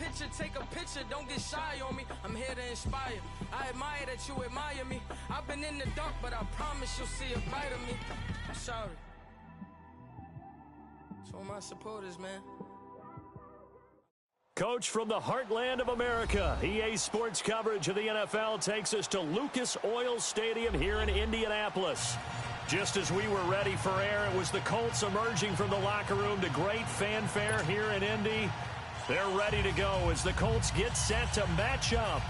picture, take a picture, don't get shy on me. I'm here to inspire. I admire that you admire me. I've been in the dark, but I promise you'll see a brighter me. I'm sorry. To all my supporters, man. Coach from the heartland of America, EA Sports coverage of the NFL takes us to Lucas Oil Stadium here in Indianapolis. Just as we were ready for air, it was the Colts emerging from the locker room to great fanfare here in Indy. They're ready to go as the Colts get set to match up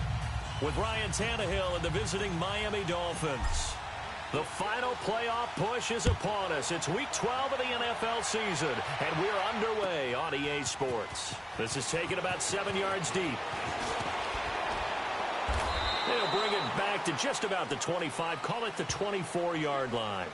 with Ryan Tannehill and the visiting Miami Dolphins. The final playoff push is upon us. It's Week 12 of the NFL season, and we're underway on EA Sports. This is taken about 7 yards deep. They'll bring it back to just about the 25, call it the 24-yard line.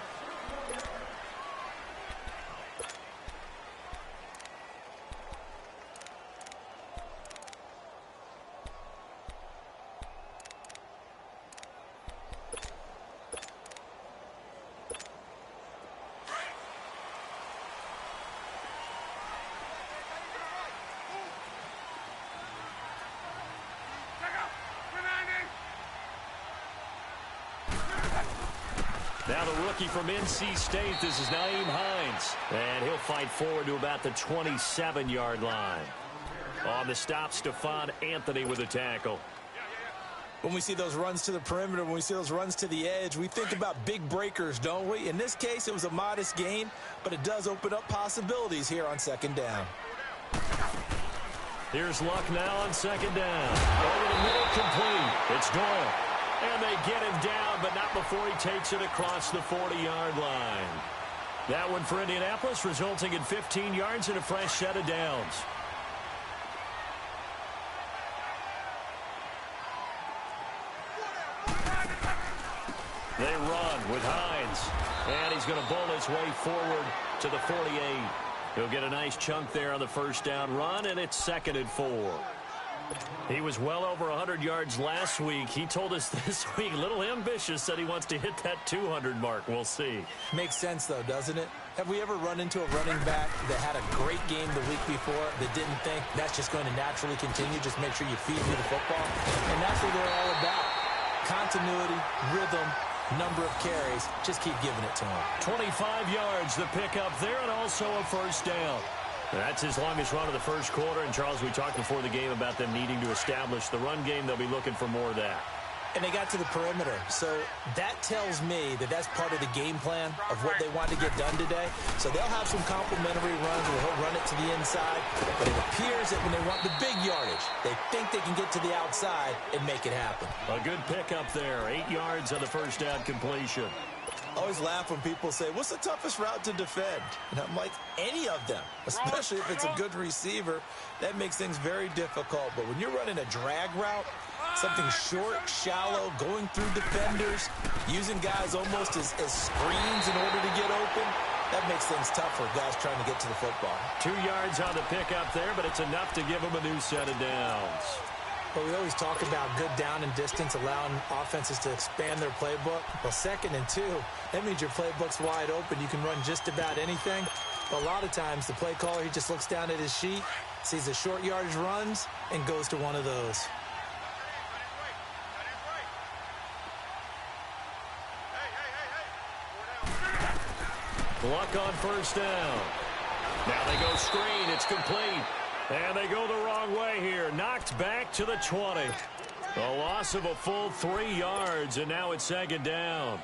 Now the rookie from NC State, this is Nyheim Hines. And he'll fight forward to about the 27-yard line. On the stop, Stephon Anthony with a tackle. When we see those runs to the perimeter, when we see those runs to the edge, we think about big breakers, don't we? In this case, it was a modest gain, but it does open up possibilities here on second down. Here's Luck now on second down. Over the middle, complete. It's Doyle. And they get him down, but not before he takes it across the 40-yard line. That one for Indianapolis, resulting in 15 yards and a fresh set of downs. They run with Hines. And he's going to bowl his way forward to the 48. He'll get a nice chunk there on the first down run, and it's 2nd and 4. He was well over 100 yards last week. He told us this week, a little ambitious, said he wants to hit that 200 mark. We'll see. Makes sense, though, doesn't it? Have we ever run into a running back that had a great game the week before that didn't think that's just going to naturally continue? Just make sure you feed me the football. And that's what they're all about. Continuity, rhythm, number of carries. Just keep giving it to him. 25 yards, the pickup there, and also a first down. That's his longest run of the first quarter. And, Charles, we talked before the game about them needing to establish the run game. They'll be looking for more of that. And they got to the perimeter. So that tells me that that's part of the game plan of what they want to get done today. So they'll have some complimentary runs where he'll run it to the inside. But it appears that when they want the big yardage, they think they can get to the outside and make it happen. A good pickup there. 8 yards on the first down completion. I always laugh when people say, what's the toughest route to defend? And I'm like, any of them, especially if it's a good receiver. That makes things very difficult. But when you're running a drag route, something short, shallow, going through defenders, using guys almost as screens in order to get open, that makes things tough for guys trying to get to the football. 2 yards on the pickup there, but it's enough to give them a new set of downs. But we always talk about good down and distance, allowing offenses to expand their playbook. Well, 2nd and 2, that means your playbook's wide open. You can run just about anything. But a lot of times, the play caller, he just looks down at his sheet, sees the short yardage runs, and goes to one of those. Luck on first down. Now they go screen. It's complete. And they go the wrong way here. Knocked back to the 20. A loss of a full 3 yards, and now it's 2nd down.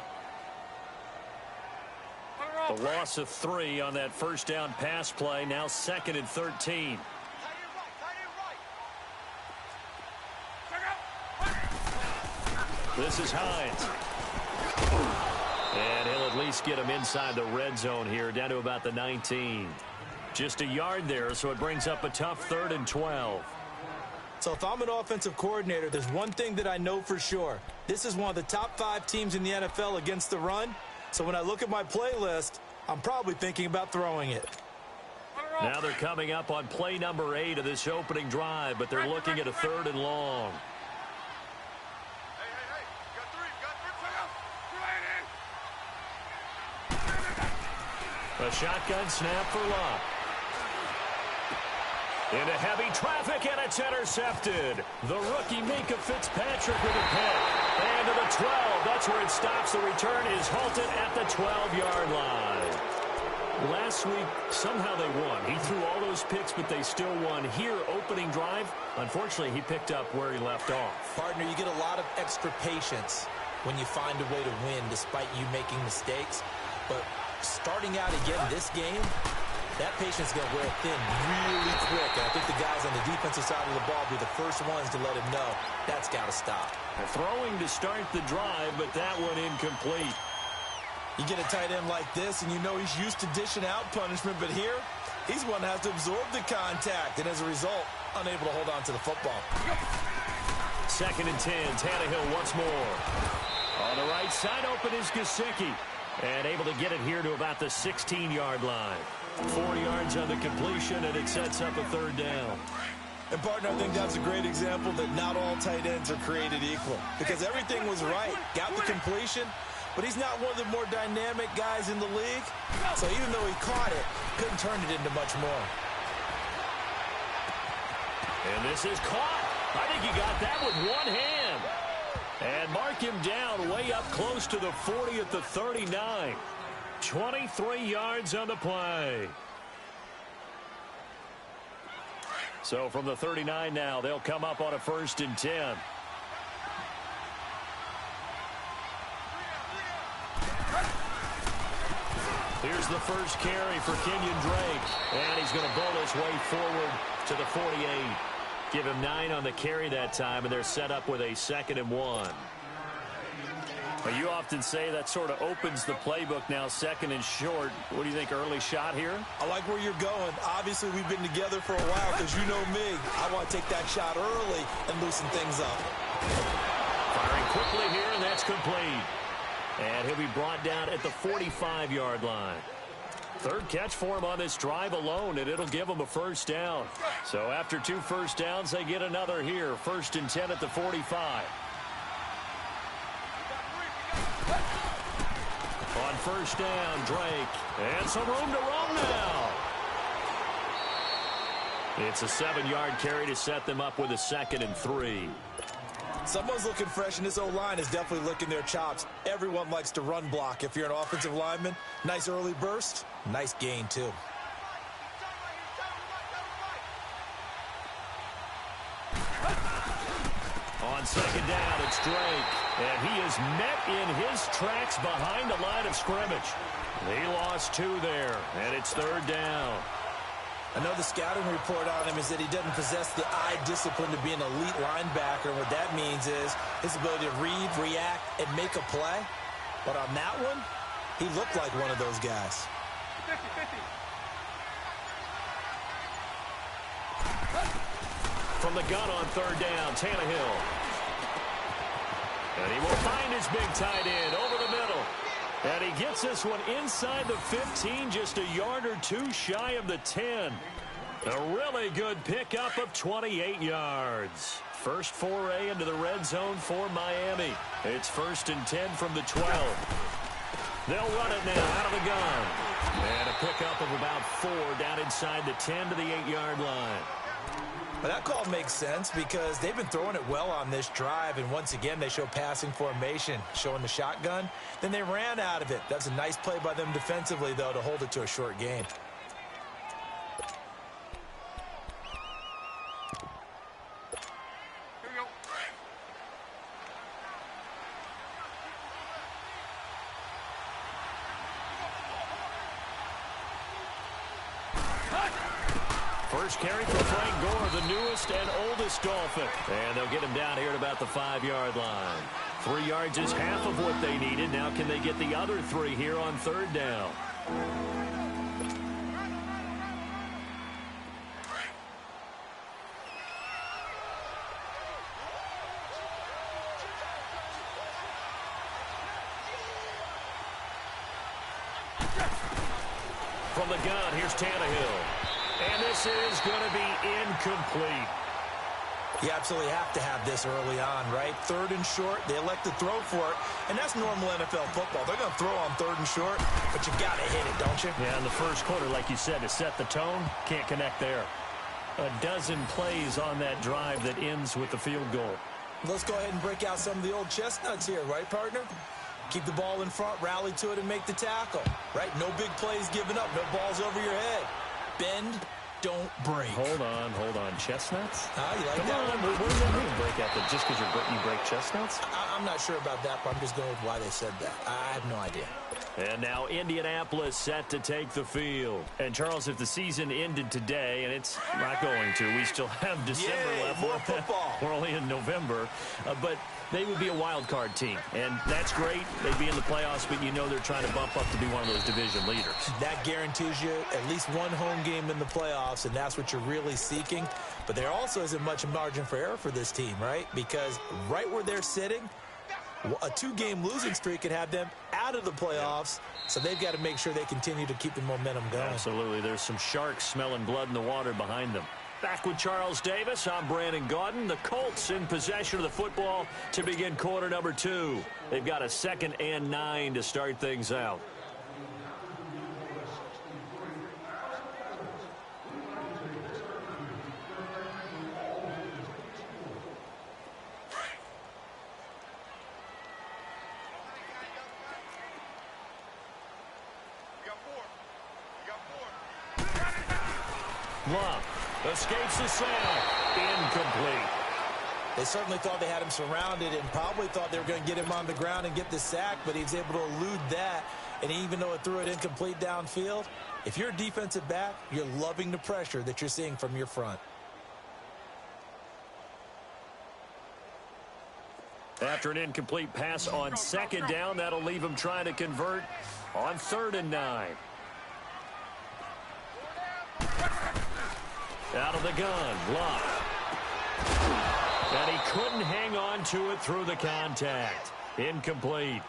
The loss of 3 on that first down pass play. Now 2nd and 13. This is Hines. And he'll at least get him inside the red zone here, down to about the 19. Just a yard there, so it brings up a tough 3rd and 12. So if I'm an offensive coordinator, there's one thing that I know for sure. This is one of the top 5 teams in the NFL against the run. So when I look at my play list, I'm probably thinking about throwing it. Now they're coming up on play number 8 of this opening drive, but they're looking at a 3rd and long. A shotgun snap for Luck. Into heavy traffic, and it's intercepted. intercepted. The rookie Minka Fitzpatrick with a pick. And to the 12. That's where it stops. The return is halted at the 12-yard line. Last week, somehow they won. He threw all those picks, but they still won. Here, opening drive, unfortunately, he picked up where he left off. Partner, you get a lot of extra patience when you find a way to win despite you making mistakes. But starting out again this game, that patience is going to wear thin really quick. And I think the guys on the defensive side of the ball will be the first ones to let him know that's got to stop. Throwing to start the drive, but that one incomplete. You get a tight end like this, and you know he's used to dishing out punishment, but here, he's one that has to absorb the contact, and as a result, unable to hold on to the football. 2nd and 10, Tannehill once more. On the right side, open is Gesicki, and able to get it here to about the 16-yard line. 4 yards on the completion, and it sets up a 3rd down. And, partner, I think that's a great example that not all tight ends are created equal, because everything was right. Got the completion, but he's not one of the more dynamic guys in the league. So even though he caught it, couldn't turn it into much more. And this is caught. I think he got that with one hand. And mark him down way up close to the 40 at the 39. 23 yards on the play. So from the 39 now, they'll come up on a 1st and 10. Here's the first carry for Kenyon Drake. And he's going to bowl his way forward to the 48. Give him 9 on the carry that time, and they're set up with a 2nd and 1. Well, you often say that sort of opens the playbook now, 2nd and short. What do you think, early shot here? I like where you're going. Obviously, we've been together for a while because you know me. I want to take that shot early and loosen things up. Firing quickly here, and that's complete. And he'll be brought down at the 45-yard line. 3rd catch for him on this drive alone, and it'll give him a 1st down. So after 2 first downs, they get another here. 1st and 10 at the 45. On 1st down, Drake. And some room to run now. It's a 7-yard carry to set them up with a 2nd and 3. Someone's looking fresh, and this O-line is definitely licking their chops. Everyone likes to run block if you're an offensive lineman. Nice early burst. Nice gain, too. On 2nd down, it's Drake. And he is met in his tracks behind the line of scrimmage. He lost 2 there, and it's 3rd down. I know the scouting report on him is that he doesn't possess the eye discipline to be an elite linebacker. And what that means is his ability to read, react, and make a play. But on that one, he looked like one of those guys. 50-50. From the gun on 3rd down, Tannehill. And he will find his big tight end over the middle. And he gets this one inside the 15, just a yard or 2 shy of the 10. A really good pickup of 28 yards. First foray into the red zone for Miami. It's 1st and 10 from the 12. They'll run it now out of the gun. And a pickup of about 4 down inside the 10 to the 8-yard line. But that call makes sense because they've been throwing it well on this drive, and once again they show passing formation, showing the shotgun. Then they ran out of it. That's a nice play by them defensively, though, to hold it to a short gain. First carry for Frank Gore, the newest and oldest Dolphin. And they'll get him down here at about the 5-yard line. 3 yards is half of what they needed. Now can they get the other 3 here on 3rd down? From the gun, here's Tannehill. And this is going to be incomplete. You absolutely have to have this early on, right? 3rd and short, they elect to throw for it, and that's normal NFL football. They're going to throw on 3rd and short, but you got to hit it, don't you? Yeah, in the first quarter, like you said, to set the tone, can't connect there. a dozen plays on that drive that ends with the field goal. Let's go ahead and break out some of the old chestnuts here, right, partner? Keep the ball in front, rally to it, and make the tackle, right? No big plays given up, no balls over your head. Bend, don't break. Hold on. Chestnuts? You like Come that on. one? What does that mean, break out? Just because you break chestnuts? I'm not sure about that, but I'm just going with why they said that. I have no idea. And now Indianapolis set to take the field. And, Charles, if the season ended today, and it's not going to, we still have December left. More football. We're only in November. But they would be a wild card team. And that's great. They'd be in the playoffs, but you know they're trying to bump up to be one of those division leaders. That guarantees you at least one home game in the playoffs, and that's what you're really seeking. But there also isn't much margin for error for this team, right? Because right where they're sitting, a two-game losing streak could have them out of the playoffs, so they've got to make sure they continue to keep the momentum going. Absolutely. There's some sharks smelling blood in the water behind them. Back with Charles Davis, I'm Brandon Gaudin. The Colts in possession of the football to begin quarter number 2. They've got a 2nd and 9 to start things out. Love escapes the sack. Incomplete. They certainly thought they had him surrounded and probably thought they were going to get him on the ground and get the sack, but he was able to elude that. And even though it threw it incomplete downfield, if you're a defensive back, you're loving the pressure that you're seeing from your front. After an incomplete pass on 2nd down, that'll leave him trying to convert on 3rd and 9. Out of the gun, Love. And he couldn't hang on to it through the contact. Incomplete.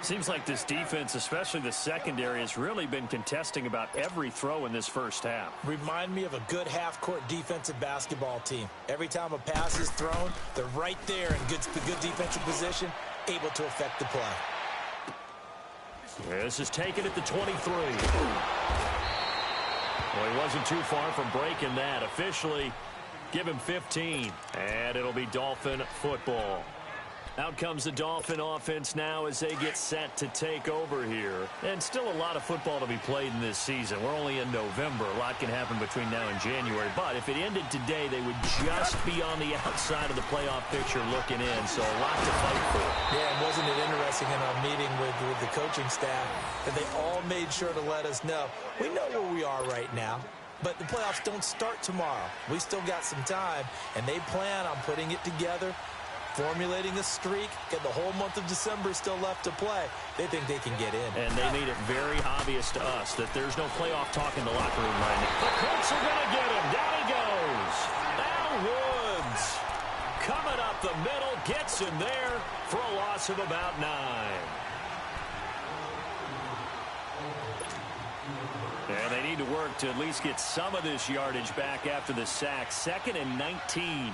Seems like this defense, especially the secondary, has really been contesting about every throw in this first half. Remind me of a good half-court defensive basketball team. Every time a pass is thrown, they're right there in good defensive position, able to affect the play. This is taken at the 23. Well, he wasn't too far from breaking that. Officially, give him 15. And it'll be Dolphin football. Out comes the Dolphin offense now as they get set to take over here. And still a lot of football to be played in this season. We're only in November. A lot can happen between now and January. But if it ended today, they would just be on the outside of the playoff picture looking in. So a lot to fight for. Yeah, and wasn't it interesting in our meeting with the coaching staff that they all made sure to let us know, we know where we are right now, but the playoffs don't start tomorrow. We still got some time, and they plan on putting it together, formulating a streak, get the whole month of December still left to play. They think they can get in. And they made it very obvious to us that there's no playoff talk in the locker room right now. The Colts are going to get him. Down he goes. Al Woods coming up the middle, gets him there for a loss of about 9. And they need to work to at least get some of this yardage back after the sack. 2nd and 19.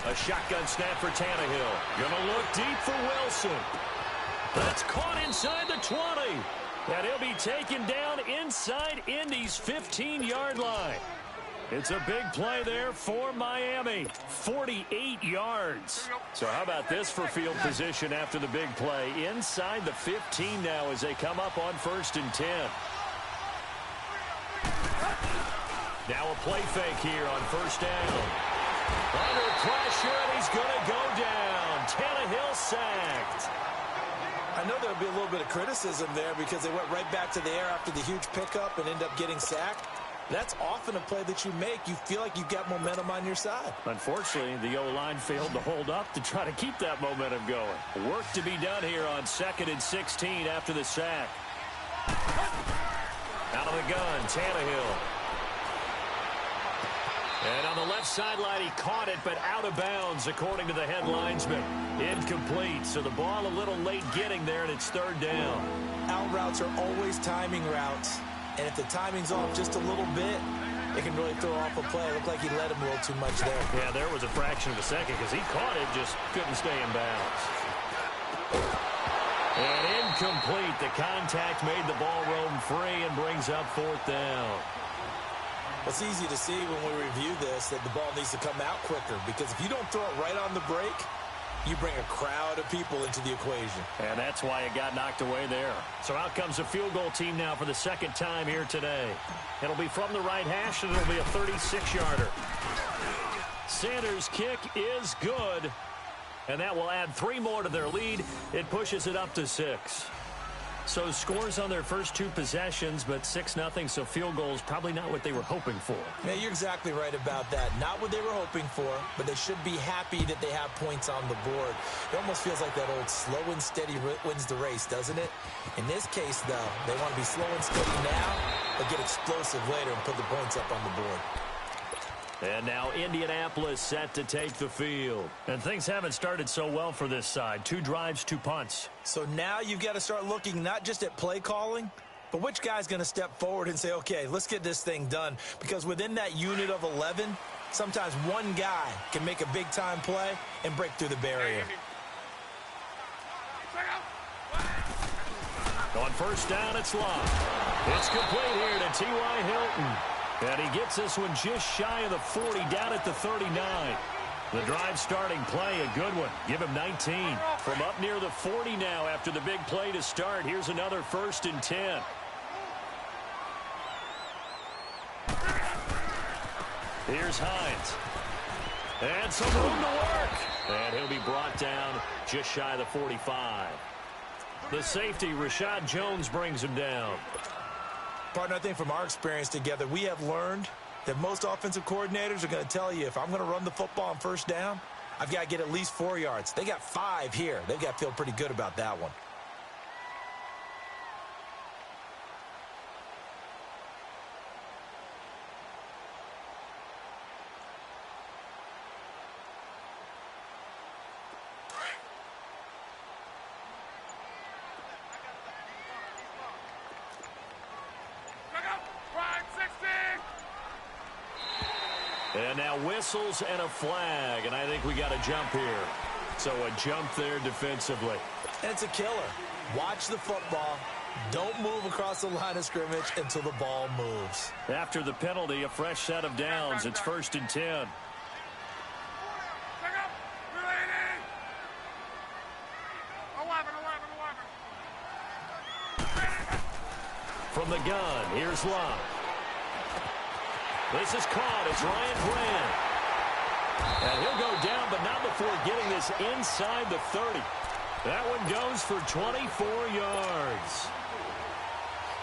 A shotgun snap for Tannehill. Gonna look deep for Wilson. That's caught inside the 20. And he'll be taken down inside Indy's 15-yard line. It's a big play there for Miami. 48 yards. So how about this for field position after the big play? Inside the 15 now as they come up on 1st and 10. Now a play fake here on 1st down. Under pressure, and he's going to go down. Tannehill sacked. I know there'll be a little bit of criticism there because they went right back to the air after the huge pickup and end up getting sacked. That's often a play that you make. You feel like you've got momentum on your side. Unfortunately, the O-line failed to hold up to try to keep that momentum going. Work to be done here on 2nd and 16 after the sack. Out of the gun, Tannehill. And on the left sideline, he caught it, but out of bounds, according to the head linesman. Incomplete, so the ball a little late getting there, and it's 3rd down. Out routes are always timing routes, and if the timing's off just a little bit, it can really throw off a play. It looked like he let him a little too much there. Yeah, there was a fraction of a second because he caught it, just couldn't stay in bounds. And in incomplete. The contact made the ball roam free and brings up 4th down. It's easy to see when we review this that the ball needs to come out quicker, because if you don't throw it right on the break, you bring a crowd of people into the equation. And that's why it got knocked away there. So out comes the field goal team now for the 2nd time here today. It'll be from the right hash, and it'll be a 36-yarder. Sanders' kick is good, and that will add 3 more to their lead. It pushes it up to 6. So scores on their first 2 possessions, but 6-0, so field goals probably not what they were hoping for. Yeah, you're exactly right about that. Not what they were hoping for, but they should be happy that they have points on the board. It almost feels like that old slow and steady wins the race, doesn't it? In this case, though, they want to be slow and steady now, but get explosive later and put the points up on the board. And now Indianapolis set to take the field. And things haven't started so well for this side. 2 drives, 2 punts. So now you've got to start looking not just at play calling, but which guy's going to step forward and say, okay, let's get this thing done. Because within that unit of 11, sometimes one guy can make a big-time play and break through the barrier. On 1st down, it's Love. It's complete here to T.Y. Hilton. And he gets this one just shy of the 40, down at the 39. The drive starting play, a good one. Give him 19. From up near the 40 now after the big play to start. Here's another 1st and 10. Here's Hines. And some room to work. And he'll be brought down just shy of the 45. The safety, Rashad Jones, brings him down. Partner, I think from our experience together, we have learned that most offensive coordinators are going to tell you, if I'm going to run the football on 1st down, I've got to get at least 4 yards. They got 5 here. They've got to feel pretty good about that one. And now whistles and a flag, and I think we got a jump here. So a jump there defensively. And it's a killer. Watch the football. Don't move across the line of scrimmage until the ball moves. After the penalty, a fresh set of downs. It's 1st and 10. From the gun, here's Love. This is caught. It's Ryan Grant. And he'll go down, but not before getting this inside the 30. That one goes for 24 yards.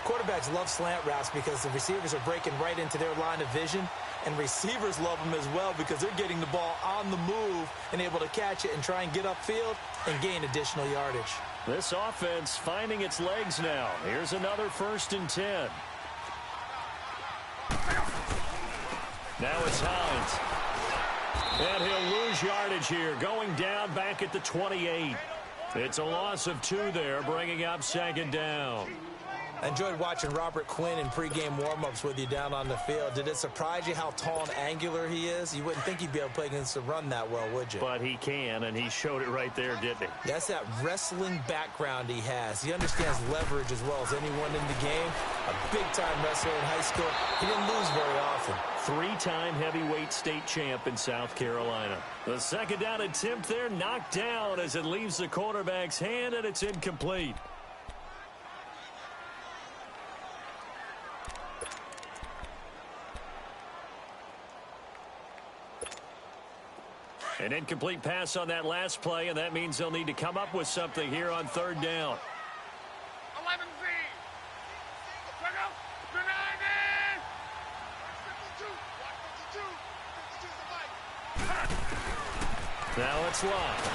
Quarterbacks love slant routes because the receivers are breaking right into their line of vision, and receivers love them as well because they're getting the ball on the move and able to catch it and try and get upfield and gain additional yardage. This offense finding its legs now. Here's another 1st and 10. Now it's Hines. And he'll lose yardage here, going down back at the 28. It's a loss of 2 there, bringing up 2nd down. I enjoyed watching Robert Quinn in pregame warm-ups with you down on the field. Did it surprise you how tall and angular he is? You wouldn't think he'd be able to play against the run that well, would you? But he can, and he showed it right there, didn't he? That's that wrestling background he has. He understands leverage as well as anyone in the game. A big-time wrestler in high school. He didn't lose very often. 3-time heavyweight state champ in South Carolina. The 2nd down attempt there knocked down as it leaves the quarterback's hand, and it's incomplete. An incomplete pass on that last play, and that means they'll need to come up with something here on 3rd down. 11Z. Now it's Love.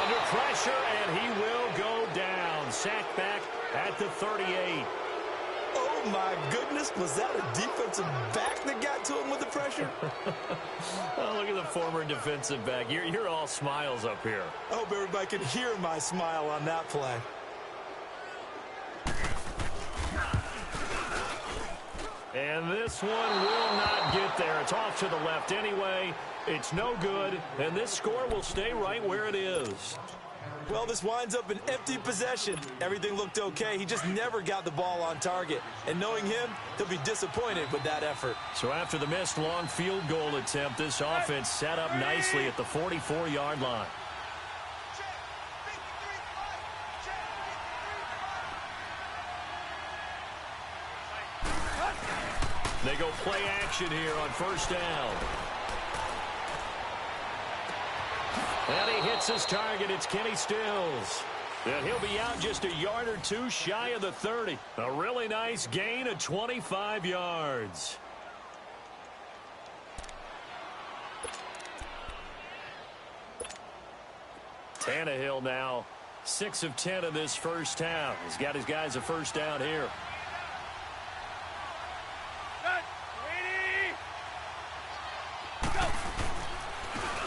Under pressure, and he will go down. Sacked back at the 38. Oh, my goodness. Was that a defensive back that got to him with the pressure? Oh, look at the former defensive back. You're all smiles up here. I hope everybody could hear my smile on that play. And this one will not get there. It's off to the left anyway. It's no good, and this score will stay right where it is. Well, this winds up an empty possession. Everything looked okay. He just never got the ball on target. And knowing him, he'll be disappointed with that effort. So after the missed long field goal attempt, this offense set up nicely at the 44-yard line. They go play action here on first down. And he hits his target. It's Kenny Stills. And he'll be out just a yard or two shy of the 30. A really nice gain of 25 yards. Tannehill now 6 of 10 in this first half. He's got his guys a first down here.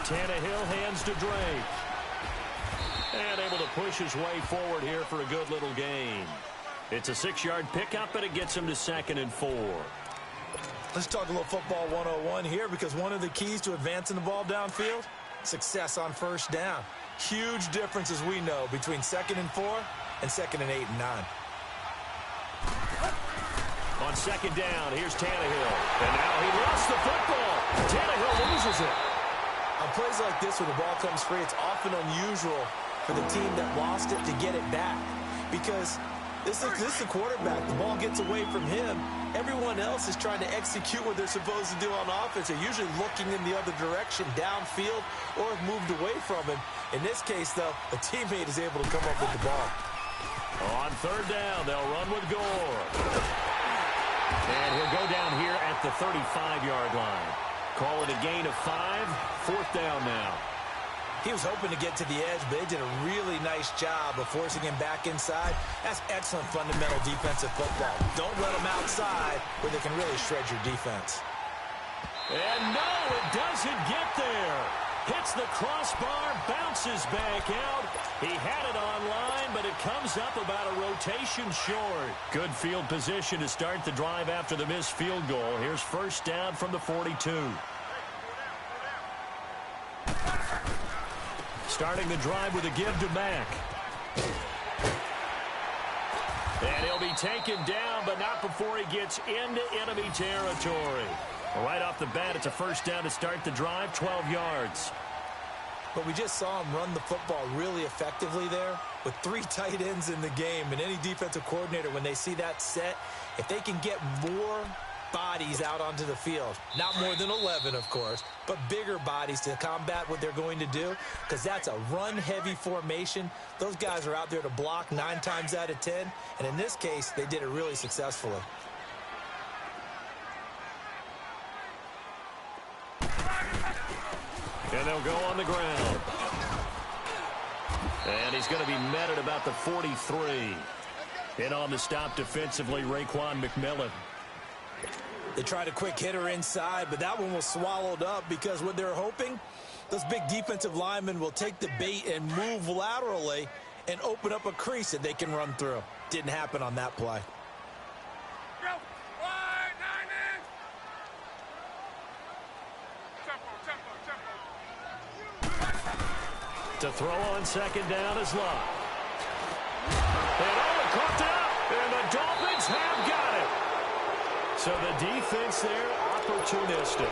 Tannehill hands to Drake. And able to push his way forward here for a good little gain. It's a 6-yard pickup, and it gets him to 2nd and 4. Let's talk a little football 101 here, because one of the keys to advancing the ball downfield, success on first down. Huge difference, as we know, between 2nd and 4 and 2nd and 8 and 9. On 2nd down, here's Tannehill. And now he lost the football. Tannehill loses it. On plays like this, when the ball comes free, it's often unusual for the team that lost it to get it back, because this is the quarterback. The ball gets away from him. Everyone else is trying to execute what they're supposed to do on offense. They're usually looking in the other direction, downfield, or have moved away from him. In this case, though, a teammate is able to come up with the ball. On 3rd down, they'll run with Gore. And he'll go down here at the 35-yard line. Call it a gain of 5. 4th down now. He was hoping to get to the edge, but they did a really nice job of forcing him back inside. That's excellent fundamental defensive football. Don't let him outside where they can really shred your defense. And no, it doesn't get there. Hits the crossbar, bounces back out. He had it on line, but it comes up about a rotation short. Good field position to start the drive after the missed field goal. Here's first down from the 42. Starting the drive with a give to Mack. And he'll be taken down, but not before he gets into enemy territory. Right off the bat, it's a first down to start the drive, 12 yards. But we just saw him run the football really effectively there with 3 tight ends in the game. And any defensive coordinator, when they see that set, if they can get more bodies out onto the field, not more than 11, of course, but bigger bodies to combat what they're going to do, because that's a run-heavy formation. Those guys are out there to block 9 times out of 10, and in this case, they did it really successfully. And they'll go on the ground. And he's going to be met at about the 43. In on the stop defensively, Raekwon McMillan. They tried a quick hitter inside, but that one was swallowed up, because what they're hoping, those big defensive linemen will take the bait and move laterally and open up a crease that they can run through. Didn't happen on that play. To throw on 2nd down is Love. And cooked it up, and the Dolphins have got it. So the defense there, opportunistic.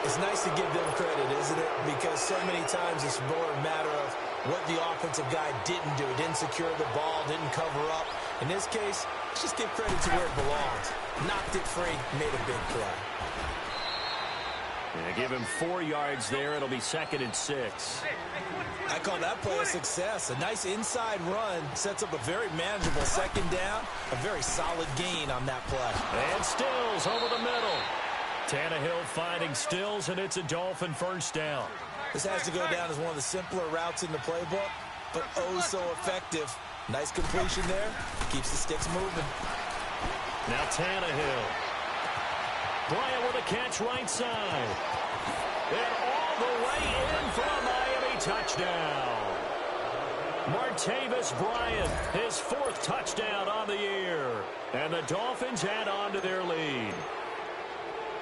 It's nice to give them credit, isn't it? Because so many times it's more a matter of what the offensive guy didn't do. Didn't secure the ball, didn't cover up. In this case, let's just give credit to where it belongs. Knocked it free, made a big play. And give him 4 yards there. It'll be 2nd and 6. I call that play a success. A nice inside run sets up a very manageable 2nd down. A very solid gain on that play. And Stills over the middle. Tannehill finding Stills, and it's a Dolphin first down. This has to go down as one of the simpler routes in the playbook, but oh so effective. Nice completion there. Keeps the sticks moving. Now Tannehill. Bryant with a catch right side. And all the way in for a Miami touchdown. Martavis Bryant, his 4th touchdown on the year. And the Dolphins add on to their lead.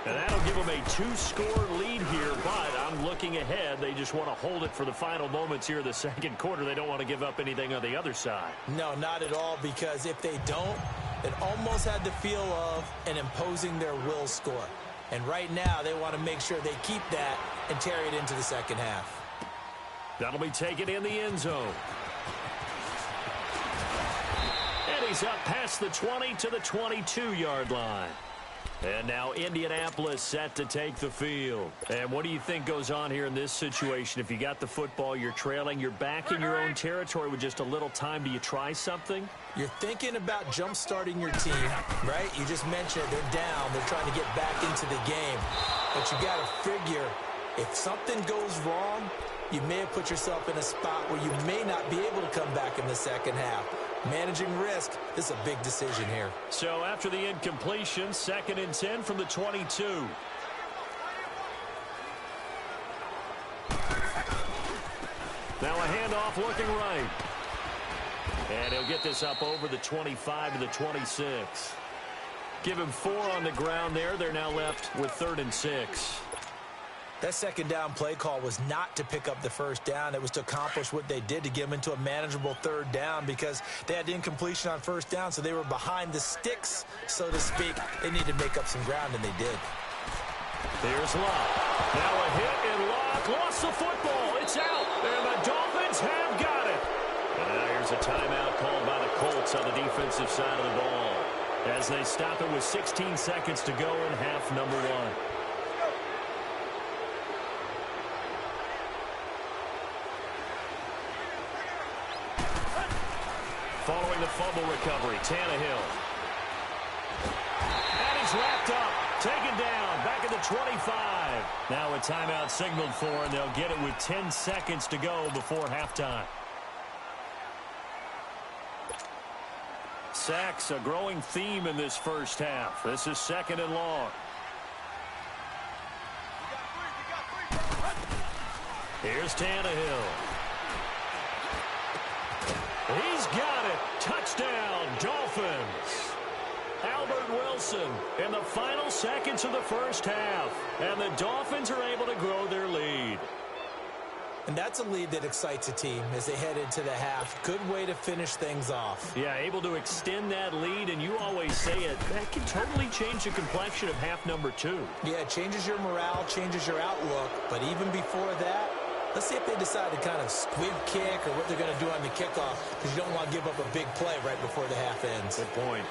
And that'll give them a 2-score lead here, but I'm looking ahead. They just want to hold it for the final moments here in the second quarter. They don't want to give up anything on the other side. No, not at all, because if they don't, it almost had the feel of an imposing their will score. And right now, they want to make sure they keep that and carry it into the second half. That'll be taken in the end zone. And he's up past the 20 to the 22-yard line. And now Indianapolis set to take the field. And what do you think goes on here in this situation? If you got the football, you're trailing, you're back in your own territory with just a little time. Do you try something? You're thinking about jump-starting your team, right? You just mentioned they're down. They're trying to get back into the game. But you got to figure, if something goes wrong, you may have put yourself in a spot where you may not be able to come back in the second half. Managing risk, this is a big decision here. So after the incompletion, 2nd and 10 from the 22. Now a handoff looking right. And he'll get this up over the 25 to the 26. Give him 4 on the ground there. They're now left with 3rd and 6. That second down play call was not to pick up the first down. It was to accomplish what they did, to get them into a manageable 3rd down, because they had incompletion on first down, so they were behind the sticks, so to speak. They needed to make up some ground, and they did. Here's Locke. Now a hit, and Locke lost the football. It's out, and the Dolphins have got it. And now here's a timeout called by the Colts on the defensive side of the ball, as they stop it with 16 seconds to go in half number 1. Following the fumble recovery, Tannehill. And he's wrapped up, taken down, back at the 25. Now a timeout signaled for, and they'll get it with 10 seconds to go before halftime. Sacks, a growing theme in this first half. This is 2nd and long. Here's Tannehill. He's got it. Touchdown, Dolphins. Albert Wilson in the final seconds of the first half. And the Dolphins are able to grow their lead. And that's a lead that excites a team as they head into the half. Good way to finish things off. Yeah, able to extend that lead, and you always say it, that can totally change the complexion of half number 2. Yeah, it changes your morale, changes your outlook. But even before that, let's see if they decide to kind of squib kick or what they're going to do on the kickoff, because you don't want to give up a big play right before the half ends. Good point.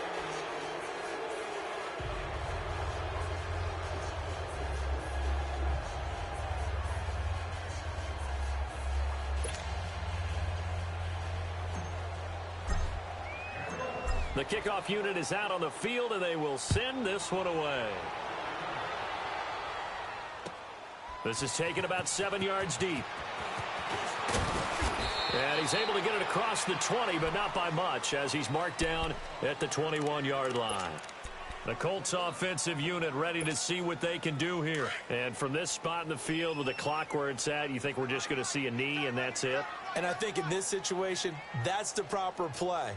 The kickoff unit is out on the field, and they will send this one away. This is taken about 7 yards deep. And he's able to get it across the 20, but not by much, as he's marked down at the 21-yard line. The Colts offensive unit ready to see what they can do here. And from this spot in the field with the clock where it's at, you think we're just going to see a knee and that's it? And I think in this situation, that's the proper play.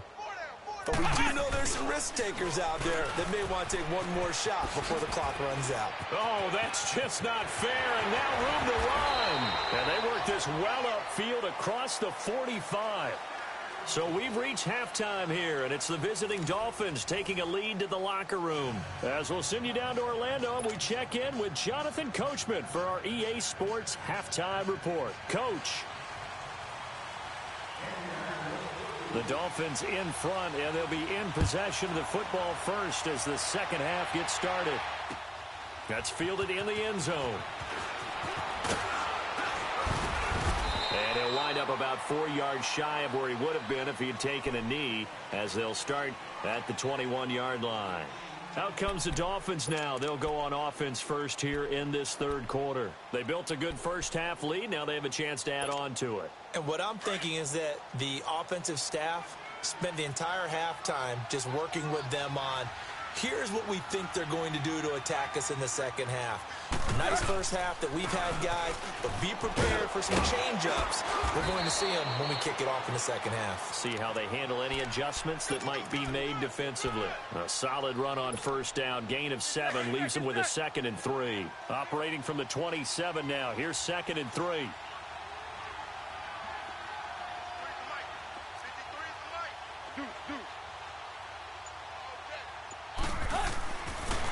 But we do know there's some risk takers out there that may want to take one more shot before the clock runs out. Oh, that's just not fair, and now room to run. And they work this well upfield across the 45. So we've reached halftime here, and it's the visiting Dolphins taking a lead to the locker room. As we'll send you down to Orlando, and we check in with Jonathan Coachman for our EA Sports Halftime Report. Coach. The Dolphins in front, and they'll be in possession of the football first as the second half gets started. That's fielded in the end zone. And he'll wind up about 4 yards shy of where he would have been if he had taken a knee, as they'll start at the 21-yard line. Out comes the Dolphins now. They'll go on offense first here in this third quarter. They built a good first half lead. Now they have a chance to add on to it. And what I'm thinking is that the offensive staff spent the entire halftime just working with them on Here's what we think they're going to do to attack us in the second half. Nice first half that we've had, guys, but be prepared for some change-ups. We're going to see them when we kick it off in the second half. See how they handle any adjustments that might be made defensively. A solid run on first down. Gain of 7 leaves them with a 2nd and 3. Operating from the 27 now. Here's 2nd and 3.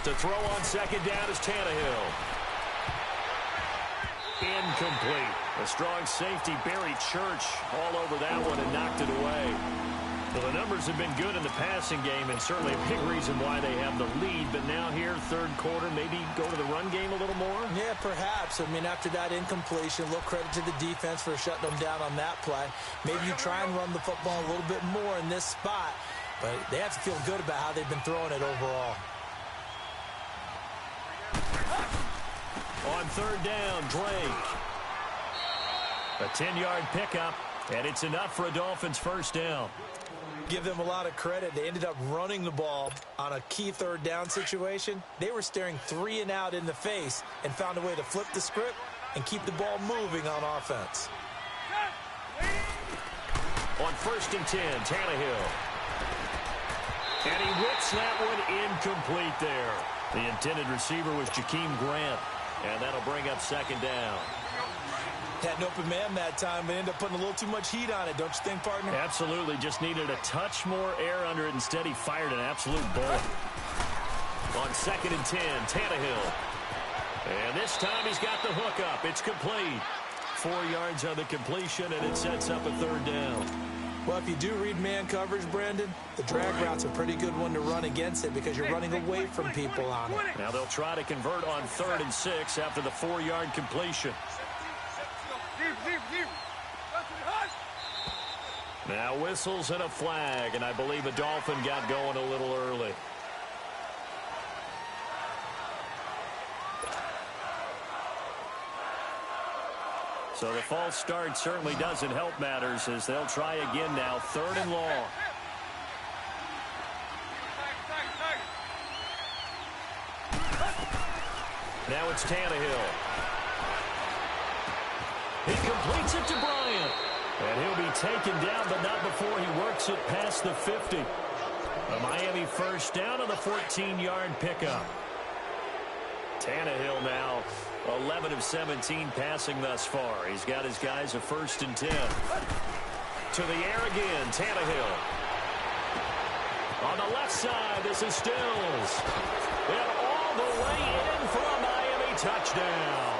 To throw on second down is Tannehill. Incomplete. A strong safety, Barry Church, all over that one and knocked it away. Well, the numbers have been good in the passing game and certainly a big reason why they have the lead. But now here, third quarter, maybe go to the run game a little more? Yeah, perhaps. I mean, after that incompletion, a little credit to the defense for shutting them down on that play. Maybe you try and run the football a little bit more in this spot. But they have to feel good about how they've been throwing it overall. On third down, Drake. A 10-yard pickup, and it's enough for a Dolphins first down. Give them a lot of credit. They ended up running the ball on a key third down situation. They were staring 3 and out in the face and found a way to flip the script and keep the ball moving on offense. On 1st and 10, Tannehill. And he whips that one incomplete there. The intended receiver was Jakeem Grant, and that'll bring up second down. Had an open man that time, but ended up putting a little too much heat on it, don't you think, partner? Absolutely. Just needed a touch more air under it. Instead, he fired an absolute bullet. On 2nd and 10, Tannehill. And this time he's got the hook up. It's complete. 4 yards on the completion, and it sets up a third down. Well, if you do read man coverage, Brandon, the drag route's a pretty good one to run against it because you're running away from people on it. Now they'll try to convert on 3rd and 6 after the 4-yard completion. Now whistles and a flag, and I believe a Dolphin got going a little early. So the false start certainly doesn't help matters as they'll try again now, 3rd and long. Now it's Tannehill. He completes it to Bryant. And he'll be taken down, but not before he works it past the 50. A Miami first down on the 14-yard pickup. Tannehill now 11 of 17 passing thus far. He's got his guys a 1st and 10. To the air again, Tannehill. On the left side, this is Stills. And all the way in for a Miami touchdown.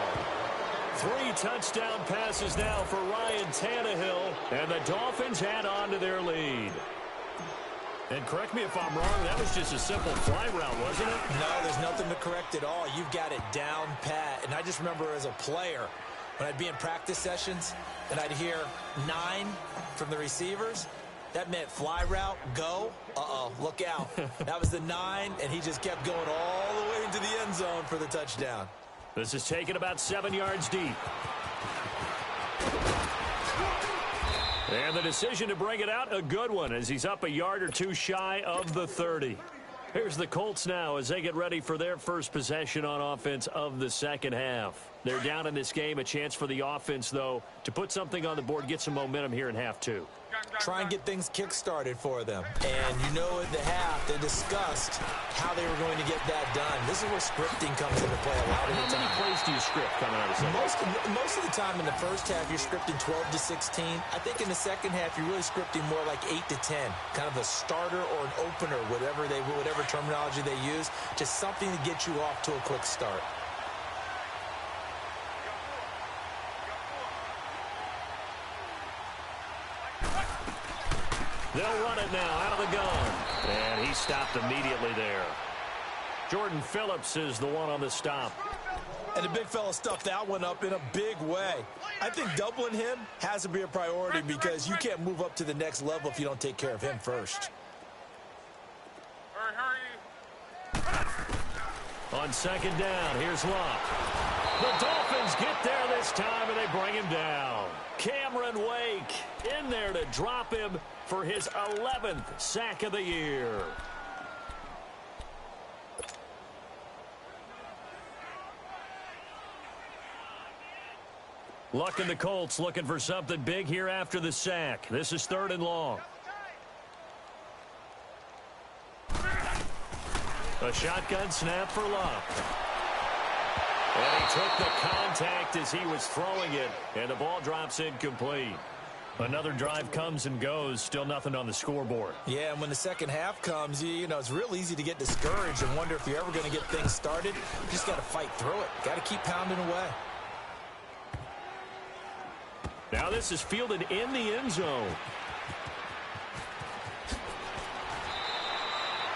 3 touchdown passes now for Ryan Tannehill, and the Dolphins add on to their lead. And correct me if I'm wrong, that was just a simple fly route, wasn't it? No, there's nothing to correct at all. You've got it down pat. And I just remember as a player, when I'd be in practice sessions and I'd hear 9 from the receivers, that meant fly route, go, look out. That was the 9, and he just kept going all the way into the end zone for the touchdown. This is taken about 7 yards deep. And the decision to bring it out, a good one, as he's up a yard or 2 shy of the 30. Here's the Colts now as they get ready for their first possession on offense of the second half. They're down in this game, a chance for the offense, though, to put something on the board, get some momentum here in half 2. Try and get things kick-started for them. And you know at the half, they discussed how they were going to get that done. This is where scripting comes into play a lot of the time. How many plays do you script coming out of the second? Most of the time in the first half, you're scripting 12 to 16. I think in the second half, you're really scripting more like 8 to 10. Kind of a starter or an opener, whatever terminology they use. Just something to get you off to a quick start. They'll run it now out of the gun. And he stopped immediately there. Jordan Phillips is the one on the stop. And the big fella stuffed that one up in a big way. I think doubling him has to be a priority because you can't move up to the next level if you don't take care of him first. On second down, here's Locke. The Dolphins get there this time, and they bring him down. Cameron Wake in there to drop him for his 11th sack of the year. Luck in the Colts looking for something big here after the sack. This is 3rd and long. A shotgun snap for Luck. And he took the contact as he was throwing it, and the ball drops incomplete. Another drive comes and goes, still nothing on the scoreboard. Yeah, and when the second half comes, you know, it's real easy to get discouraged and wonder if you're ever going to get things started. You just got to fight through it. Got to keep pounding away. Now this is fielded in the end zone.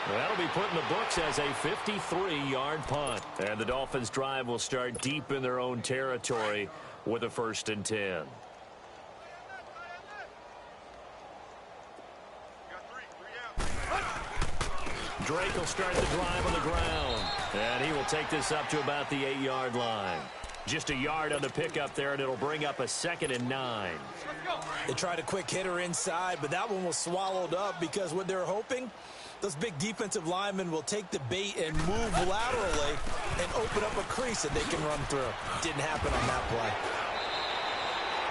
That'll be put in the books as a 53-yard punt. And the Dolphins' drive will start deep in their own territory with a 1st and 10. Drake will start the drive on the ground. And he will take this up to about the 8-yard line. Just a yard on the pickup there, and it'll bring up a 2nd and 9. They tried a quick hitter inside, but that one was swallowed up because what they're hoping, those big defensive linemen will take the bait and move laterally and open up a crease that they can run through. Didn't happen on that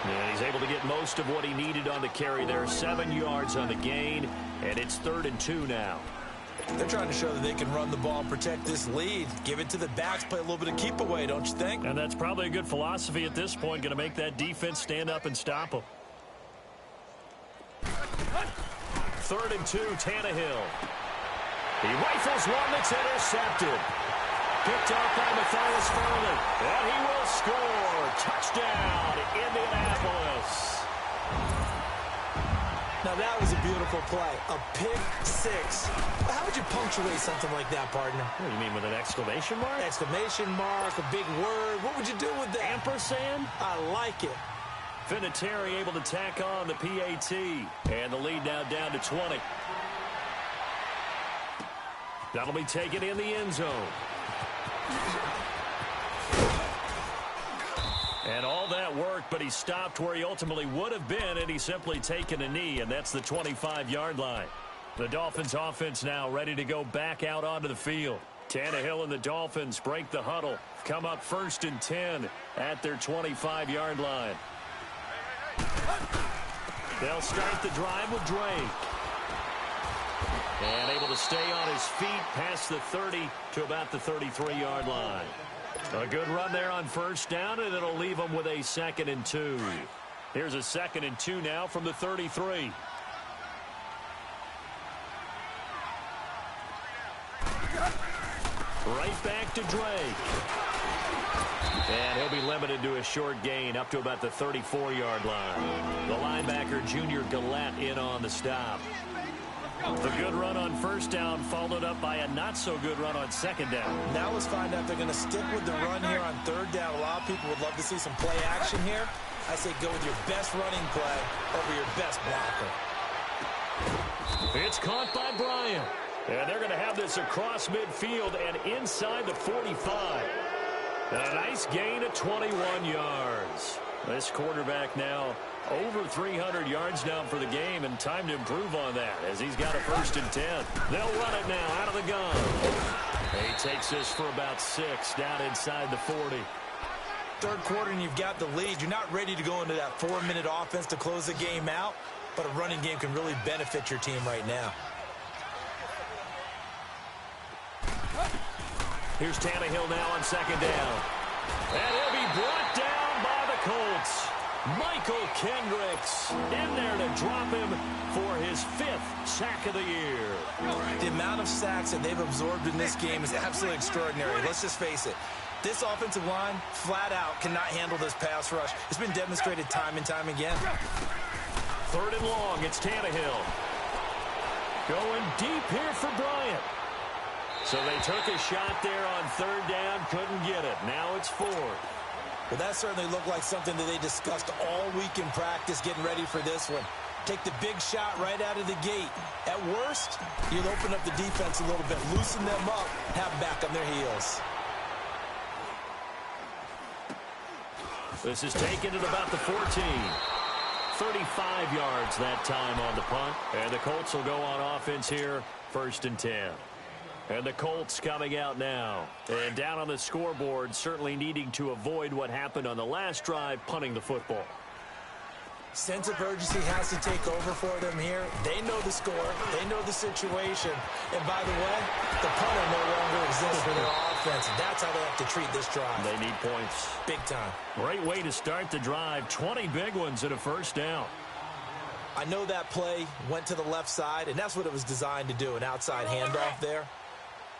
play. And he's able to get most of what he needed on the carry there. 7 yards on the gain, and it's 3rd and 2 now. They're trying to show that they can run the ball and protect this lead. Give it to the backs, play a little bit of keep away, don't you think? And that's probably a good philosophy at this point, going to make that defense stand up and stop them. 3rd and 2, Tannehill. He rifles one that's intercepted. Picked off by Matthias Furley. And he will score. Touchdown, Indianapolis. Now, that was a beautiful play. A pick six. How would you punctuate something like that, partner? What do you mean, with an exclamation mark? Exclamation mark, a big word. What would you do with that? Ampersand? I like it. Vinatieri able to tack on the PAT. And the lead now down to 20. That'll be taken in the end zone. And all that worked, but he stopped where he ultimately would have been, and he's simply taken a knee, and that's the 25-yard line. The Dolphins offense now ready to go back out onto the field. Tannehill and the Dolphins break the huddle, come up 1st and 10 at their 25-yard line. They'll start the drive with Drake. And able to stay on his feet past the 30 to about the 33-yard line. A good run there on 1st down, and it'll leave them with a 2nd and 2. Here's a 2nd and 2 now from the 33. Right back to Drake. And he'll be limited to a short gain up to about the 34-yard line. The linebacker, Junior Gillette, in on the stop. The good run on 1st down followed up by a not-so-good run on 2nd down. Now let's find out if they're going to stick with the run here on 3rd down. A lot of people would love to see some play action here. I say go with your best running play over your best blocker. It's caught by Bryant. And they're going to have this across midfield and inside the 45. A nice gain of 21 yards. This quarterback now over 300 yards now for the game, and time to improve on that as he's got a 1st and 10. They'll run it now out of the gun. He takes this for about 6 down inside the 40. 3rd quarter and you've got the lead. You're not ready to go into that 4-minute offense to close the game out, but a running game can really benefit your team right now. Here's Tannehill now on 2nd down. And he'll be brought down by the Colts. Michael Kendricks in there to drop him for his 5th sack of the year. The amount of sacks that they've absorbed in this game is absolutely extraordinary. Let's just face it. This offensive line, flat out, cannot handle this pass rush. It's been demonstrated time and time again. 3rd and long, it's Tannehill. Going deep here for Bryant. So they took a shot there on 3rd down, couldn't get it. Now it's 4th. Well, that certainly looked like something that they discussed all week in practice, getting ready for this one. Take the big shot right out of the gate. At worst, you'll open up the defense a little bit, loosen them up, have them back on their heels. This is taken at about the 14. 35 yards that time on the punt. And the Colts will go on offense here, 1st and 10. And the Colts coming out now. And down on the scoreboard, certainly needing to avoid what happened on the last drive, punting the football. Sense of urgency has to take over for them here. They know the score. They know the situation. And by the way, the punter no longer exists for their offense. That's how they have to treat this drive. They need points. Big time. Great way to start the drive. 20 big ones and a first down. I know that play went to the left side, and that's what it was designed to do, an outside handoff there.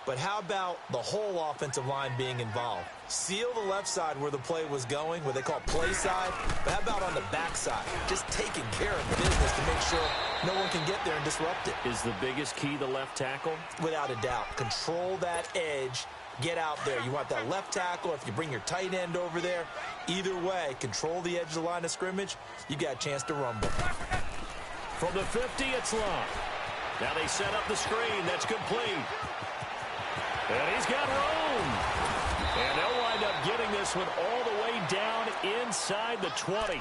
But how about the whole offensive line being involved? Seal the left side where the play was going, what they call play side. But how about on the back side? Just taking care of business to make sure no one can get there and disrupt it. Is the biggest key the left tackle? Without a doubt. Control that edge. Get out there. You want that left tackle. If you bring your tight end over there, either way, control the edge of the line of scrimmage. You got a chance to rumble. From the 50, it's Love. Now they set up the screen. That's complete. And he's got room. And they'll wind up getting this one all the way down inside the 20.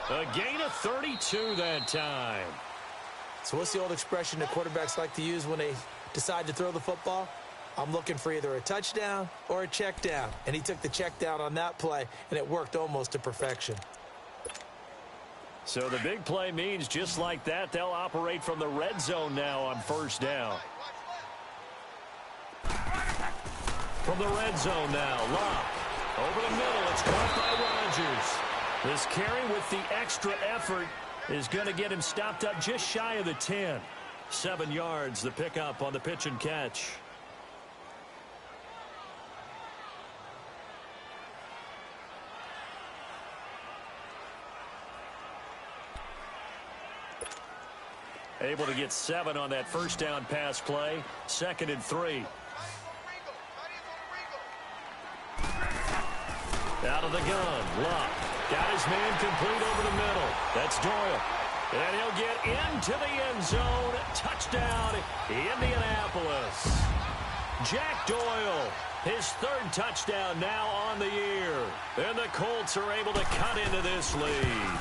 A gain of 32 that time. So what's the old expression that quarterbacks like to use when they decide to throw the football? I'm looking for either a touchdown or a check down. And he took the check down on that play, and it worked almost to perfection. So the big play means just like that, they'll operate from the red zone now on first down. From the red zone now, Locke. Over the middle, it's caught by Rodgers. This carry with the extra effort is going to get him stopped up just shy of the 10. 7 yards, the pickup on the pitch and catch. Able to get 7 on that first down pass play. 2nd and 3. Out of the gun, Luck. Got his man complete over the middle. That's Doyle. And he'll get into the end zone. Touchdown, Indianapolis. Jack Doyle, his 3rd touchdown now on the year. And the Colts are able to cut into this lead.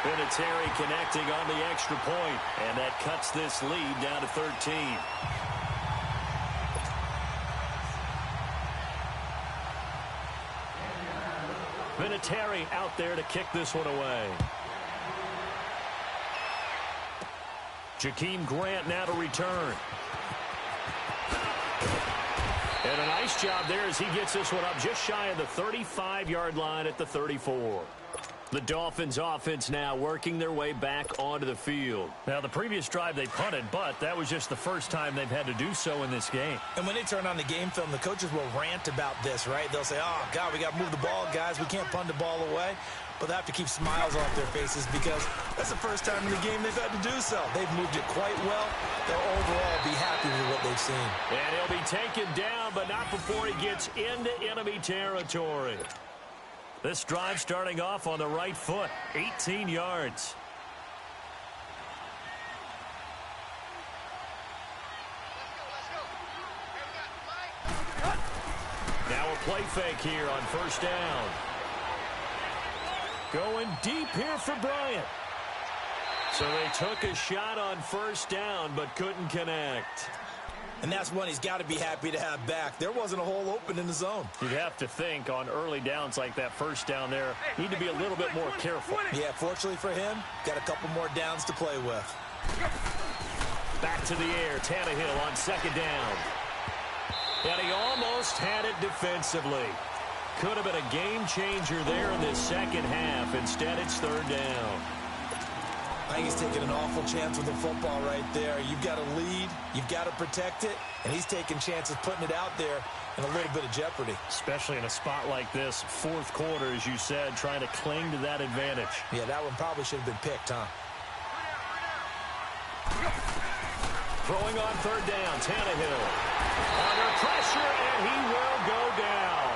Vinatieri connecting on the extra point, and that cuts this lead down to 13. Vinatieri out there to kick this one away. Jakeem Grant now to return. And a nice job there as he gets this one up just shy of the 35-yard line at the 34. The Dolphins offense now working their way back onto the field. Now, the previous drive they punted, but that was just the first time they've had to do so in this game. And when they turn on the game film, the coaches will rant about this, right? They'll say, oh, God, we got to move the ball, guys. We can't punt the ball away. But they have to keep smiles off their faces because that's the first time in the game they've had to do so. They've moved it quite well. They'll overall be happy with what they've seen. And he'll be taken down, but not before he gets into enemy territory. This drive starting off on the right foot, 18 yards. Now a play fake here on first down. Going deep here for Bryant. So they took a shot on first down, but couldn't connect. And that's one he's got to be happy to have back. There wasn't a hole open in the zone. You'd have to think on early downs like that first down there, need to be a little bit more careful. Yeah, fortunately for him, got a couple more downs to play with. Back to the air, Tannehill on second down. And he almost had it defensively. Could have been a game changer there in this second half. Instead, it's third down. I think he's taking an awful chance with the football right there. You've got to lead. You've got to protect it. And he's taking chances putting it out there in a little bit of jeopardy. Especially in a spot like this, fourth quarter, as you said, trying to cling to that advantage. Yeah, that one probably should have been picked, huh? Throwing on third down, Tannehill. Under pressure, and he will go down.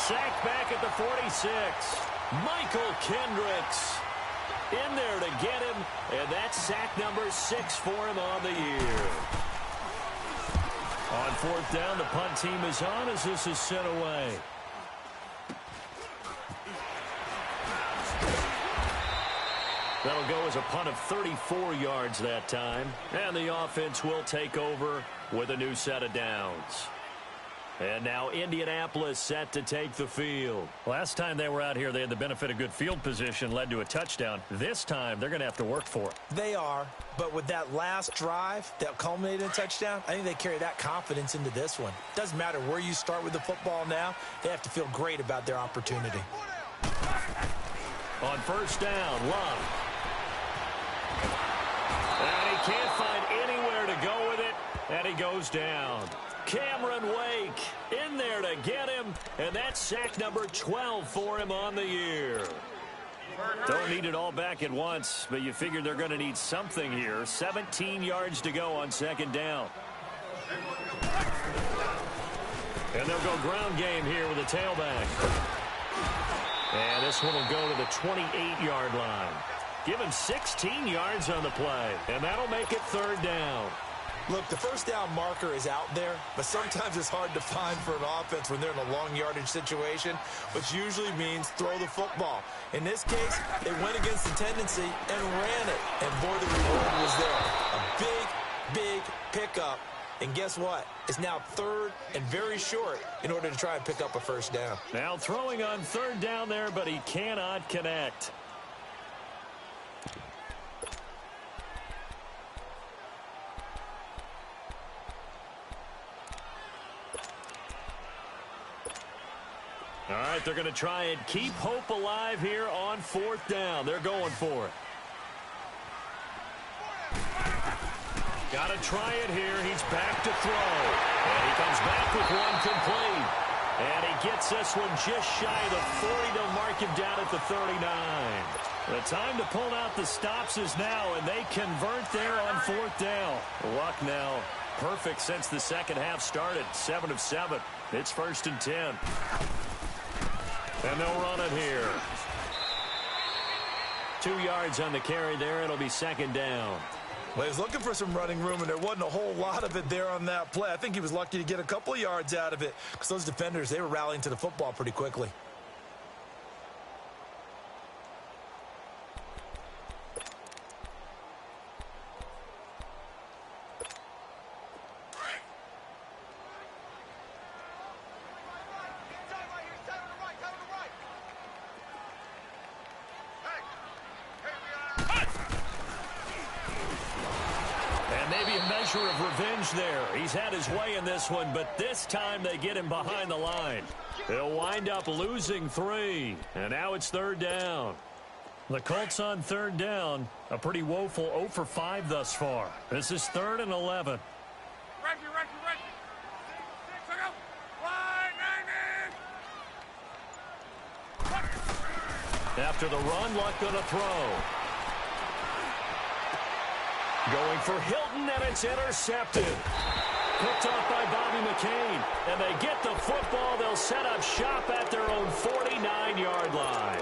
Sacked back at the 46. Michael Kendricks in there to get him, and that's sack number 6 for him on the year. On fourth down, the punt team is on as this is sent away. That'll go as a punt of 34 yards that time. And the offense will take over with a new set of downs. And now Indianapolis set to take the field. Last time they were out here, they had the benefit of good field position, led to a touchdown. This time, they're going to have to work for it. They are, but with that last drive that culminated in a touchdown, I think they carry that confidence into this one. Doesn't matter where you start with the football now, they have to feel great about their opportunity. On first down, Love. And he can't find anywhere to go with it, and he goes down. Cameron Wake in there to get him, and that's sack number 12 for him on the year. Don't need it all back at once, but you figure they're going to need something here. 17 yards to go on second down. And they'll go ground game here with a tailback. And this one will go to the 28-yard line. Give him 16 yards on the play, and that'll make it third down. Look, the first down marker is out there, but sometimes it's hard to find for an offense when they're in a long yardage situation, which usually means throw the football. In this case, they went against the tendency and ran it, and boy, the reward was there. A big, big pickup, and guess what? It's now third and very short in order to try and pick up a first down. Now throwing on third down there, but he cannot connect. All right, they're going to try and keep hope alive here on fourth down. They're going for it. Got to try it here. He's back to throw. And he comes back with one complete. And he gets this one just shy of the 40. They'll mark him down at the 39. The time to pull out the stops is now, and they convert there on fourth down. Luck now perfect since the second half started. 7 of 7. It's first and 10. And they'll run it here. 2 yards on the carry there. It'll be second down. Well, he was looking for some running room, and there wasn't a whole lot of it there on that play. I think he was lucky to get a couple of yards out of it because those defenders, they were rallying to the football pretty quickly. Of revenge there. He's had his way in this one, but this time they get him behind the line. They'll wind up losing 3, and now it's third down. The Colts on third down, a pretty woeful 0 for 5 thus far. This is 3rd and 11. After the run, Luck gonna throw. Going for Hilton, and it's intercepted. Picked off by Bobby McCain. And they get the football. They'll set up shop at their own 49-yard line.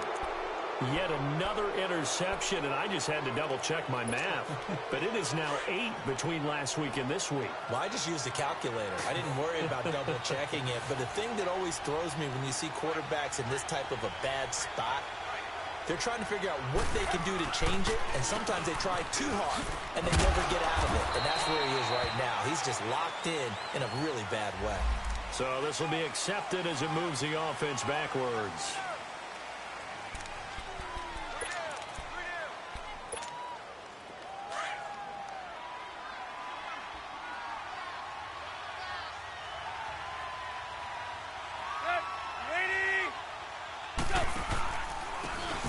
Yet another interception, and I just had to double-check my math. But it is now 8 between last week and this week. Well, I just used a calculator. I didn't worry about double-checking it. But the thing that always throws me when you see quarterbacks in this type of a bad spot, they're trying to figure out what they can do to change it, and sometimes they try too hard, and they never get out of it. And that's where he is right now. He's just locked in a really bad way. So this will be accepted as it moves the offense backwards.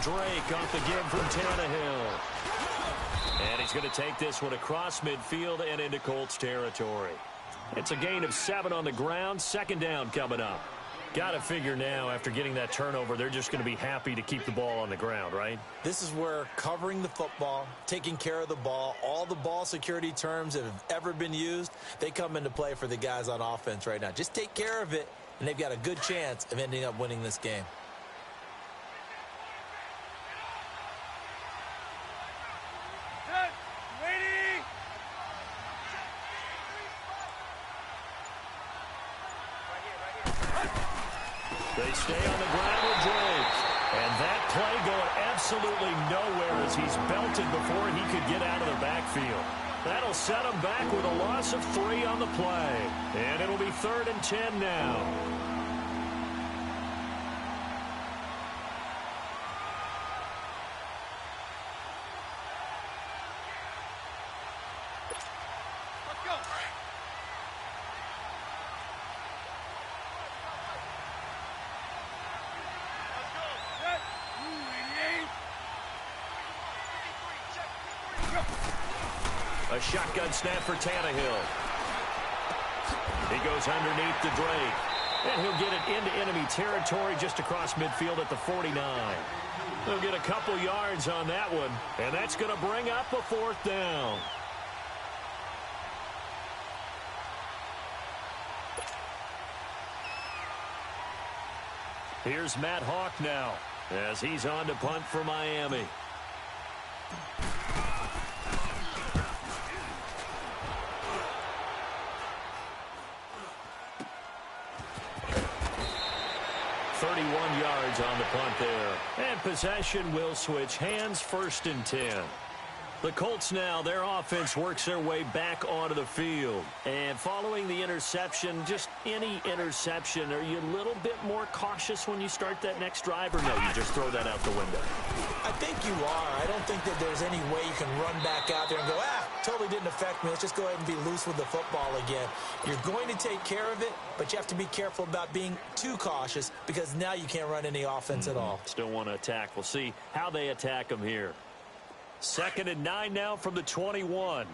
Drake off the give from Tannehill. And he's going to take this one across midfield and into Colts territory. It's a gain of 7 on the ground. Second down coming up. Got to figure now, after getting that turnover, they're just going to be happy to keep the ball on the ground, right? This is where covering the football, taking care of the ball, all the ball security terms that have ever been used, they come into play for the guys on offense right now. Just take care of it, and they've got a good chance of ending up winning this game. They stay on the ground with Drake. And that play going absolutely nowhere as he's belted before he could get out of the backfield. That'll set him back with a loss of 3 on the play. And it'll be 3rd and 10 now. A shotgun snap for Tannehill. He goes underneath the Drake. And he'll get it into enemy territory just across midfield at the 49. He'll get a couple yards on that one. And that's going to bring up a 4th down. Here's Matt Hawk now as he's on to punt for Miami. Yards on the punt there. And possession will switch hands, 1st and 10. The Colts now, their offense works their way back onto the field. And following the interception, just any interception, are you a little bit more cautious when you start that next drive, or no, you just throw that out the window? I think you are. I don't think that there's any way you can run back out there and go, totally didn't affect me. Let's just go ahead and be loose with the football again. You're going to take care of it, but you have to be careful about being too cautious because now you can't run any offense at all. Still want to attack. We'll see how they attack them here. 2nd and 9 now from the 21.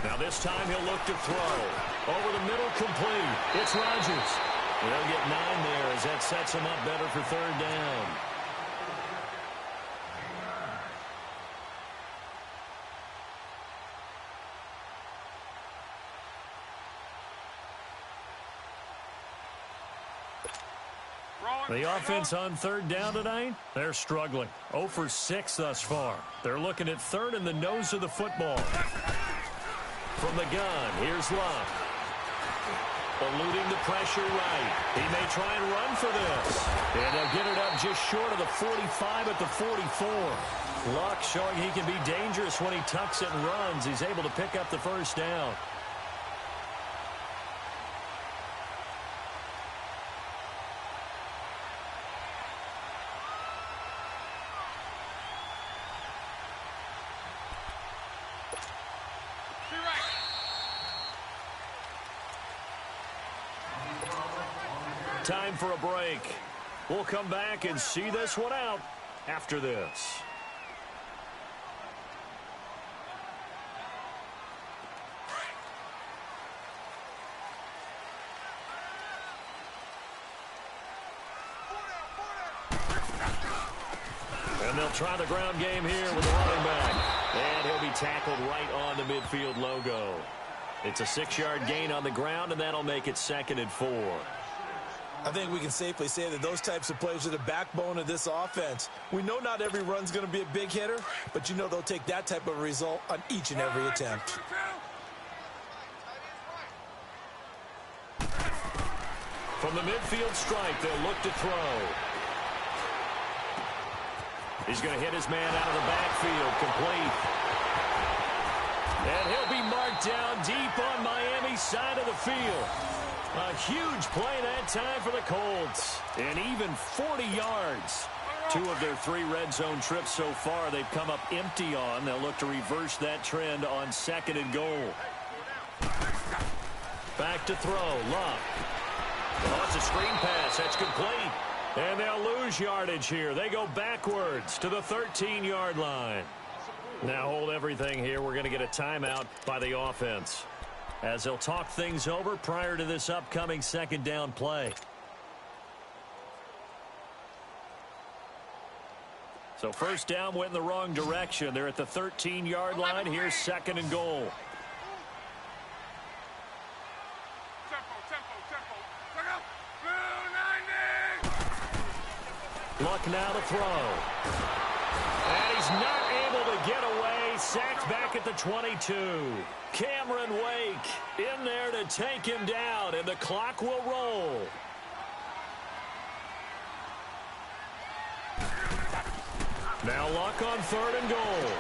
Now this time he'll look to throw. Over the middle, complete. It's Rodgers. They'll get 9 there as that sets him up better for 3rd down. The offense on 3rd down tonight, they're struggling. 0 for 6 thus far. They're looking at 3rd in the nose of the football. From the gun, here's Luck. Eluding the pressure right. He may try and run for this. And they'll get it up just short of the 45 at the 44. Luck showing he can be dangerous when he tucks it and runs. He's able to pick up the 1st down. Time for a break. We'll come back and see this one out after this. And they'll try the ground game here with the running back. And he'll be tackled right on the midfield logo. It's a 6-yard gain on the ground, and that'll make it 2nd and 4. I think we can safely say that those types of plays are the backbone of this offense. We know not every run's going to be a big hitter, but you know they'll take that type of result on each and every attempt. From the midfield strike, they'll look to throw. He's going to hit his man out of the backfield, complete. And he'll be marked down deep on Miami's side of the field. A huge play that time for the Colts. And even 40 yards. 2 of their 3 red zone trips so far they've come up empty on. They'll look to reverse that trend on 2nd and goal. Back to throw. Luck. Oh, it's a screen pass. That's complete. And they'll lose yardage here. They go backwards to the 13-yard line. Now hold everything here. We're going to get a timeout by the offense, as they'll talk things over prior to this upcoming 2nd down play. So 1st down went in the wrong direction. They're at the 13-yard line. Here's 2nd and goal. Luck now to throw. And he's not able to get away. he's sacked back at the 22. Cameron Wake in there to take him down, and the clock will roll. Now Luck on 3rd and goal.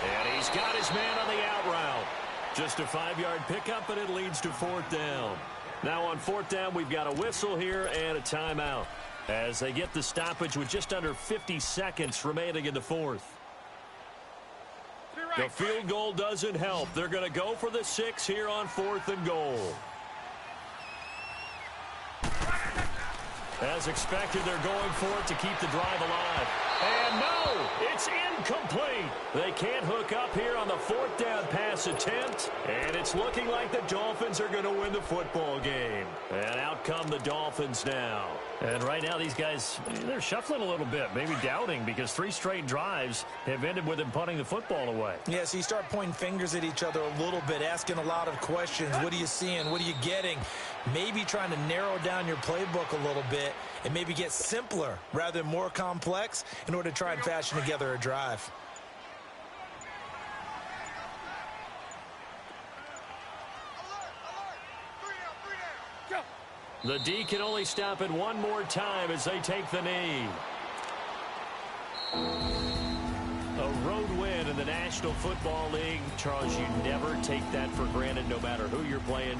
And he's got his man on the out route. Just a 5-yard pickup, and it leads to 4th down. Now on 4th down, we've got a whistle here and a timeout as they get the stoppage with just under 50 seconds remaining in the 4th. The field goal doesn't help. They're going to go for the 6 here on 4th and goal. As expected, they're going for it to keep the drive alive. And no, it's incomplete. They can't hook up here on the 4th down pass attempt. And it's looking like the Dolphins are going to win the football game. And out come the Dolphins now. And right now, these guys, they're shuffling a little bit, maybe doubting, because 3 straight drives have ended with them punting the football away. Yeah, so you start pointing fingers at each other a little bit, asking a lot of questions. What are you seeing? What are you getting? Maybe trying to narrow down your playbook a little bit and maybe get simpler rather than more complex in order to try and fashion together a drive. The D can only stop it one more time as they take the knee. A road win in the National Football League. Charles, you never take that for granted no matter who you're playing.